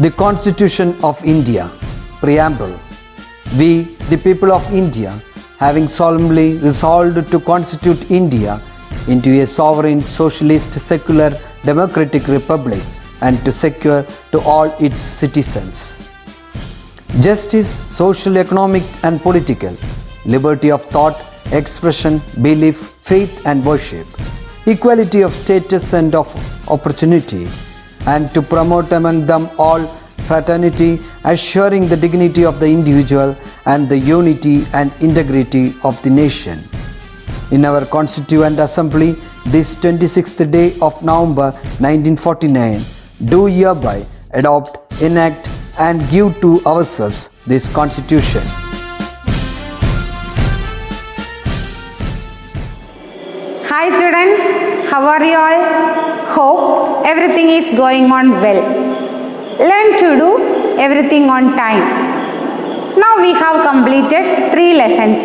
The Constitution of India, Preamble. We, the people of India, having solemnly resolved to constitute India into a sovereign, socialist, secular, democratic republic and to secure to all its citizens justice, social, economic and political, liberty of thought, expression, belief, faith and worship, equality of status and of opportunity, and to promote among them all fraternity, assuring the dignity of the individual and the unity and integrity of the nation. In our Constituent Assembly, this 26th day of November 1949, do hereby adopt, enact and give to ourselves this Constitution. Hi students, how are you all? Hope everything is going on well. Learn to do everything on time. Now we have completed 3 lessons.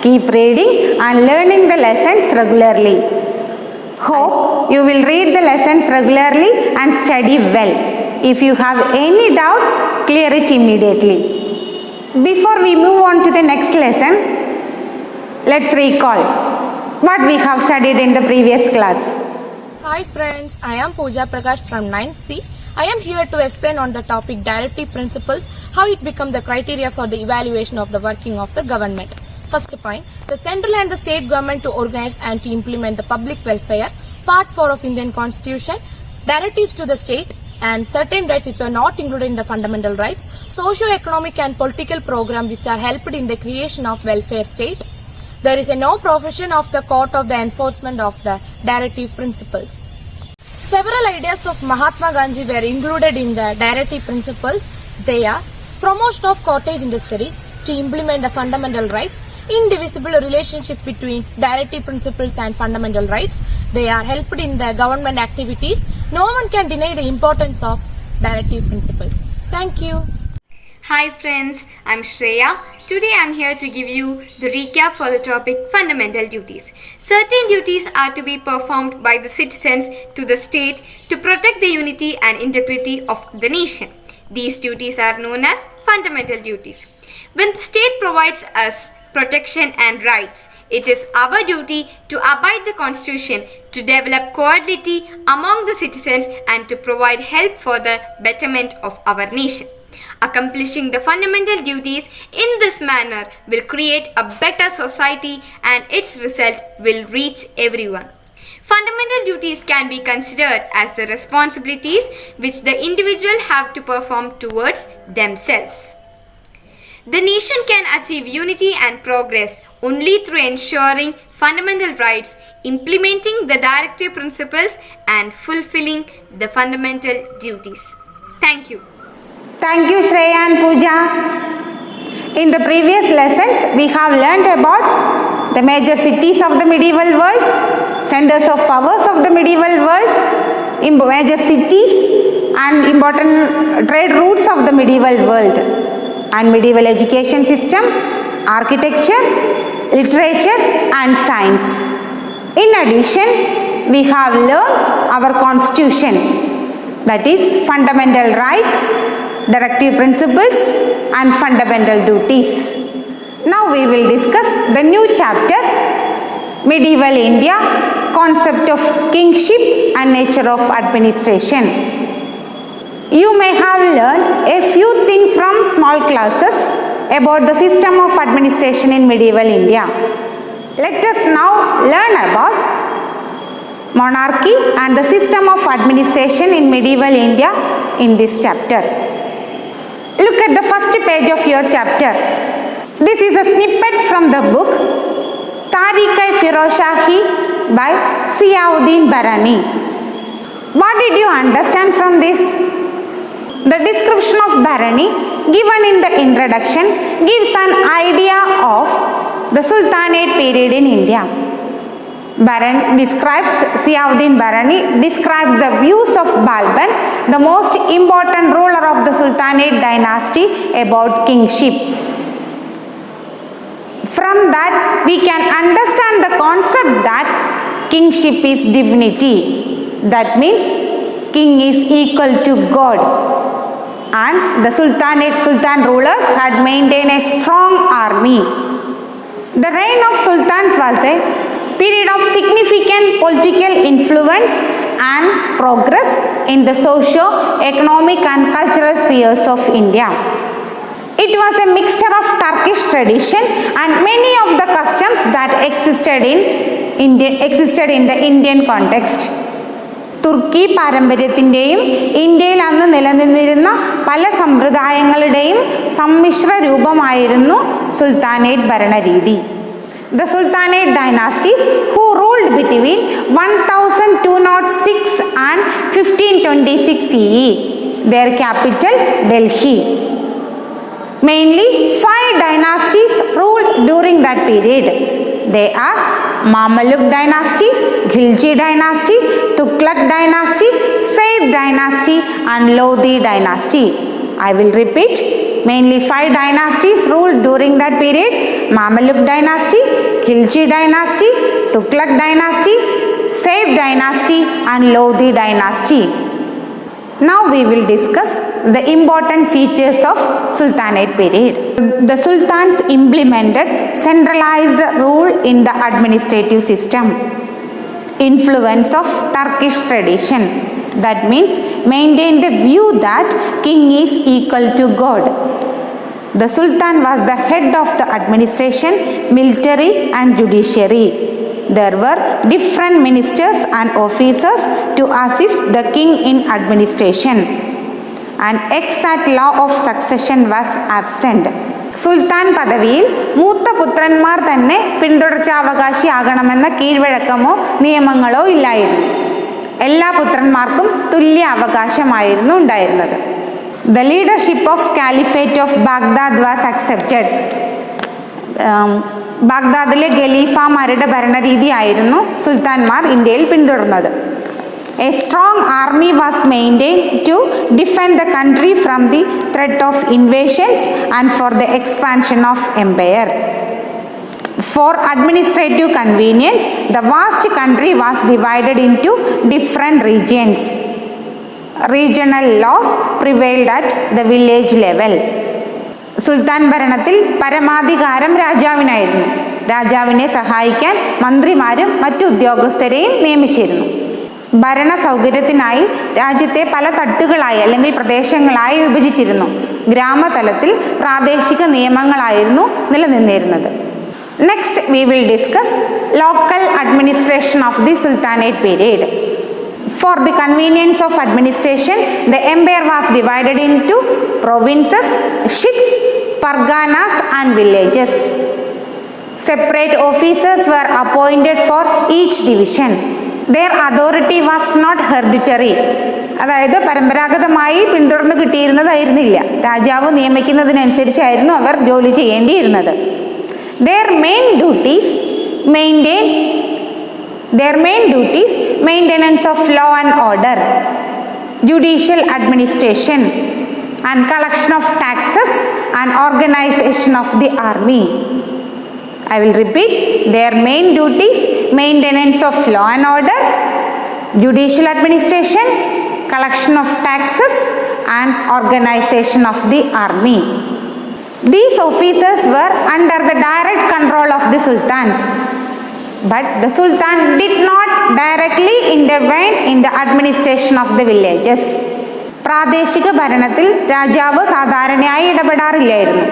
Keep reading and learning the lessons regularly. Hope you will read the lessons regularly and study well. If you have any doubt, clear it immediately. Before we move on to the next lesson, let's recall what we have studied in the previous class. Hi friends, I am Pooja Prakash from 9C. I am here to explain on the topic directive principles, how it becomes the criteria for the evaluation of the working of the government. First point, the central and the state government to organize and to implement the public welfare, part 4 of Indian Constitution, directives to the state and certain rights which were not included in the fundamental rights, socio-economic and political program which are helped in the creation of welfare state. There is no profession of the court of the enforcement of the directive principles. Several ideas of Mahatma Gandhi were included in the directive principles. They are promotion of cottage industries to implement the fundamental rights, indivisible relationship between directive principles and fundamental rights. They are helped in the government activities. No one can deny the importance of directive principles. Thank you. Hi friends, I'm Shreya. Today I'm here to give you the recap for the topic fundamental duties. Certain duties are to be performed by the citizens to the state to protect the unity and integrity of the nation. These duties are known as fundamental duties. When the state provides us protection and rights, it is our duty to abide the Constitution, to develop cordiality among the citizens and to provide help for the betterment of our nation. Accomplishing the fundamental duties in this manner will create a better society and its result will reach everyone. Fundamental duties can be considered as the responsibilities which the individual have to perform towards themselves. The nation can achieve unity and progress only through ensuring fundamental rights, implementing the directive principles and fulfilling the fundamental duties. Thank you. Thank you Shreya and Pooja. In the previous lessons, we have learnt about the major cities of the medieval world, centers of powers of the medieval world, major cities and important trade routes of the medieval world, and medieval education system, architecture, literature and science. In addition, we have learned our constitution, that is fundamental rights, directive principles and fundamental duties. Now we will discuss the new chapter, Medieval India, concept of kingship and nature of administration. You may have learned a few things from small classes about the system of administration in medieval India. Let us now learn about monarchy and the system of administration in medieval India in this chapter. Look at the first page of your chapter. This is a snippet from the book Tariq-e-Firozshahi by Ziauddin Barani. What did you understand from this? The description of Barani given in the introduction gives an idea of the Sultanate period in India. Ziauddin Barani describes the views of Balban, the most important ruler of the Sultanate dynasty, about kingship. From that we can understand the concept that kingship is divinity. That means king is equal to God. and the Sultan rulers had maintained a strong army. The reign of sultans was a period of significant political influence and progress in the socio-economic and cultural spheres of India. It was a mixture of Turkish tradition and many of the customs that existed in the Indian context. തുർക്കി പാരമ്പര്യത്തിൻ്റെയും ഇന്ത്യയിൽ അന്ന് നിലനിന്നിരുന്ന പല സമ്പ്രദായങ്ങളുടെയും സമ്മിശ്ര രൂപമായിരുന്നു sultanate ഭരണരീതി. The Sultanate dynasties who ruled between 1206 and 1526 CE. Their capital Delhi. Mainly 5 dynasties ruled during that period. They are Mameluke dynasty, Khilji dynasty, Tughlaq dynasty, Sayyid dynasty and Lodi dynasty. I will repeat. Mainly 5 dynasties ruled during that period: Mameluke dynasty, Khilji dynasty, Tughlaq dynasty, Sayyid dynasty and Lodi dynasty. Now we will discuss the important features of Sultanate period. The sultans implemented centralized rule in the administrative system. Influence of Turkish tradition. That means maintain the view that king is equal to God. The Sultan was the head of the administration, military and judiciary. There were different ministers and officers to assist the king in administration. An exact law of succession was absent. സുൽത്താൻ പദവിയിൽ മൂത്ത പുത്രന്മാർ തന്നെ പിന്തുടർച്ചാവകാശിയാകണമെന്ന കീഴ്വഴക്കമോ നിയമങ്ങളോ ഇല്ലായിരുന്നു. എല്ലാ പുത്രന്മാർക്കും തുല്യ അവകാശമായിരുന്നു ഉണ്ടായിരുന്നത്. The leadership of Caliphate of Baghdad was accepted. ബാഗ്ദാദിലെ ഖലീഫമാരുടെ ഭരണരീതിയായിരുന്നു സുൽത്താൻമാർ ഇന്ത്യയിൽ പിന്തുടർന്നത്. A strong army was maintained to defend the country from the threat of invasions and for the expansion of empire. For administrative convenience, the vast country was divided into different regions. Regional laws prevailed at the village level. സുൽത്താൻ ഭരണത്തിൽ പരമാധികാരം രാജാവിനായിരുന്നു. രാജാവിനെ സഹായിക്കാൻ മന്ത്രിമാരും മറ്റു ഉദ്യോഗസ്ഥരെയും നിയമിച്ചിരുന്നു. ഭരണ സൗകര്യത്തിനായി രാജ്യത്തെ പല തട്ടുകളായി അല്ലെങ്കിൽ പ്രദേശങ്ങളായി വിഭജിച്ചിരുന്നു. ഗ്രാമതലത്തിൽ പ്രാദേശിക നിയമങ്ങളായിരുന്നു നിലനിന്നിരുന്നത്. Next we will discuss local administration of the Sultanate period. For the convenience of administration, the empire was divided into provinces, sheikhs, parganas and villages. Separate officers were appointed for each division. Their authority was not hereditary. അതായത് പരമ്പരാഗതമായി പിന്തുടർന്ന് കിട്ടിയിരുന്നതായിരുന്നില്ല. രാജാവ് നിയമിക്കുന്നതിനനുസരിച്ചായിരുന്നു അവർ ജോലി ചെയ്യേണ്ടിയിരുന്നത്. Their main duties maintenance of law and order, judicial administration and collection of taxes and organization of the army. I will repeat. Their main duties: maintenance of law and order, judicial administration, collection of taxes and organization of the army. These officers were under the direct control of the Sultan. But the Sultan did not directly intervene in the administration of the villages. പ്രാദേശിക ഭരണത്തിൽ രാജാവ് സാധാരണയായി ഇടപെടാറില്ലായിരുന്നു.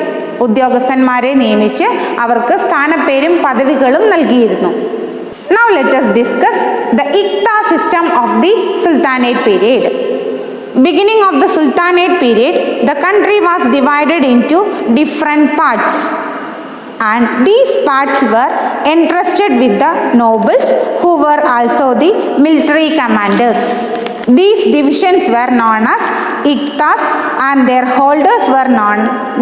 ഉദ്യോഗസ്ഥന്മാരെ നിയമിച്ച് അവർക്ക് സ്ഥാനപ്പേരും പദവികളും നൽകിയിരുന്നു. Now let us discuss the Iqta system of the Sultanate period. Beginning of the Sultanate period, the country was divided into different parts. And these parts were entrusted with the nobles who were also the military commanders. These divisions were known as Iqtas and their holders were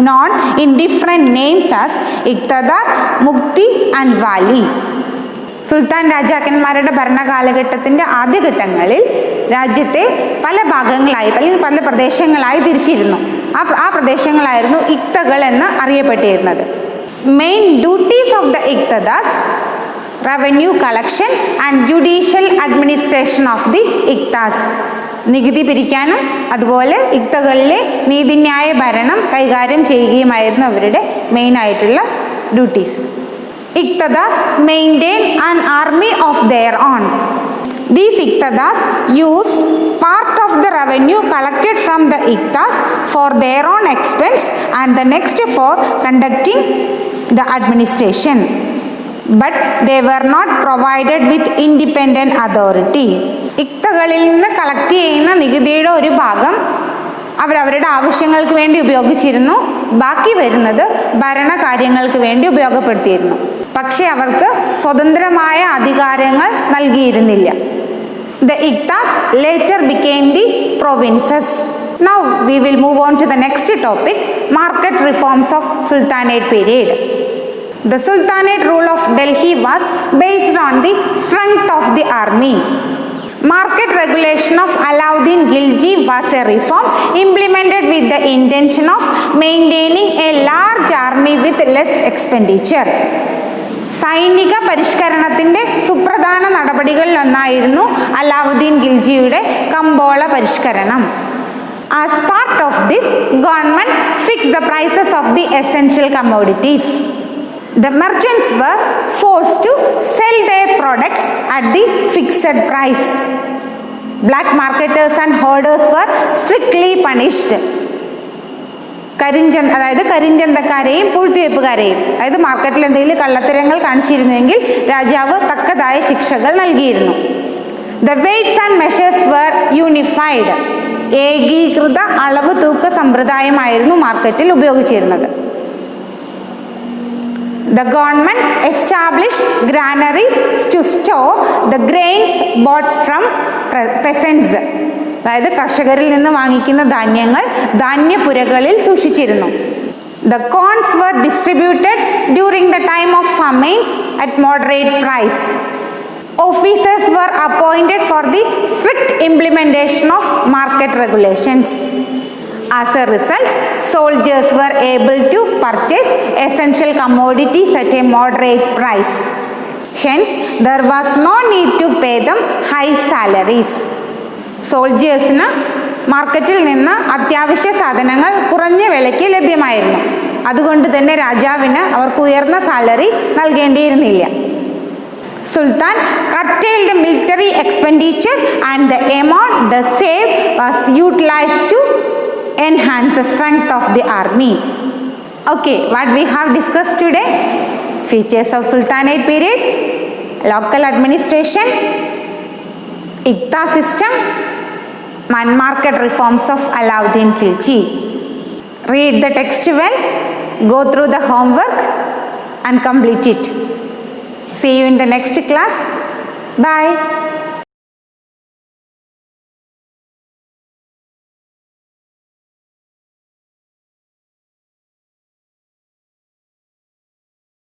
known in different names as Iqtadar, Mukti and Wali. സുൽത്താൻ രാജാക്കന്മാരുടെ ഭരണകാലഘട്ടത്തിൻ്റെ ആദ്യഘട്ടങ്ങളിൽ രാജ്യത്തെ പല ഭാഗങ്ങളായി അല്ലെങ്കിൽ പല പ്രദേശങ്ങളായി തിരിച്ചിരുന്നു. ആ പ്രദേശങ്ങളായിരുന്നു ഇക്തകൾ എന്ന് അറിയപ്പെട്ടിരുന്നത്. Main duties of the Iqtadas: revenue collection and judicial administration of the Iqtas. നികുതി പിരിക്കാനും അതുപോലെ ഇക്തകളിലെ നീതിന്യായ ഭരണം കൈകാര്യം ചെയ്യുകയുമായിരുന്നു അവരുടെ മെയിനായിട്ടുള്ള duties. Iqtadars maintain an army of their own. These iktadas used part of the revenue collected from the iktas for their own expense and the next for conducting the administration. But they were not provided with independent authority. ഇക്തകളിൽ നിന്ന് collect ചെയ്യുന്ന നികുതിയുടെ ഒരു ഭാഗം അവരവരുടെ ആവശ്യങ്ങൾക്ക് വേണ്ടി ഉപയോഗിച്ചിരുന്നു. ബാക്കി വരുന്നത് ഭരണകാര്യങ്ങൾക്ക് വേണ്ടി ഉപയോഗപ്പെടുത്തിയിരുന്നു. പക്ഷേ അവർക്ക് സ്വതന്ത്രമായ അധികാരങ്ങൾ നൽകിയിരുന്നില്ല. The iktas later became the provinces. Now we will move on to the next topic, market reforms of Sultanate period. The Sultanate rule of Delhi was based on the strength of the army. Market regulation of Alauddin Khilji was a reform implemented with the intention of maintaining a large army with less expenditure. സൈനിക പരിഷ്കരണത്തിൻ്റെ സുപ്രധാന നടപടികളിലൊന്നായിരുന്നു അലാവുദ്ദീൻ ഖിൽജിയുടെ കമ്പോള പരിഷ്കരണം. As part of this, government fix the prices of the essential commodities. The merchants were forced to sell their products at the fixed price. Black marketers and hoarders were strictly punished. കരിഞ്ചന്തക്കാരെയും പൂഴ്ത്തിവെപ്പുകാരെയും, അതായത് മാർക്കറ്റിൽ എന്തെങ്കിലും കള്ളത്തരങ്ങൾ കാണിച്ചിരുന്നുവെങ്കിൽ രാജാവ് തക്കതായ ശിക്ഷകൾ നൽകിയിരുന്നു. The weights and measures were unified. ഏകീകൃത അളവ് തൂക്ക സമ്പ്രദായമായിരുന്നു മാർക്കറ്റിൽ ഉപയോഗിച്ചിരുന്നത്. The government established granaries to store the grains bought from peasants. അതായത് കർഷകരിൽ നിന്ന് വാങ്ങിക്കുന്ന ധാന്യങ്ങൾ ധാന്യപുരകളിൽ സൂക്ഷിച്ചിരുന്നു. The corns were distributed during the time of famines at moderate price. Officers were appointed for the strict implementation of market regulations. As a result, soldiers were able to purchase essential commodities at a moderate price. Hence, there was no need to pay them high salaries. സോൾജേഴ്സിന് മാർക്കറ്റിൽ നിന്ന് അത്യാവശ്യ സാധനങ്ങൾ കുറഞ്ഞ വിലയ്ക്ക് ലഭ്യമായിരുന്നു. അതുകൊണ്ട് തന്നെ രാജാവിന് അവർക്ക് ഉയർന്ന salary നൽകേണ്ടിയിരുന്നില്ല. Sultan curtailed military expenditure and the amount they saved was utilized to enhance the strength of the army. Okay, what we have discussed today? Features of Sultanate period, local administration, Ikta system, and market reforms of Alauddin Khilji. Read the text well, go through the homework and complete it. See you in the next class. Bye.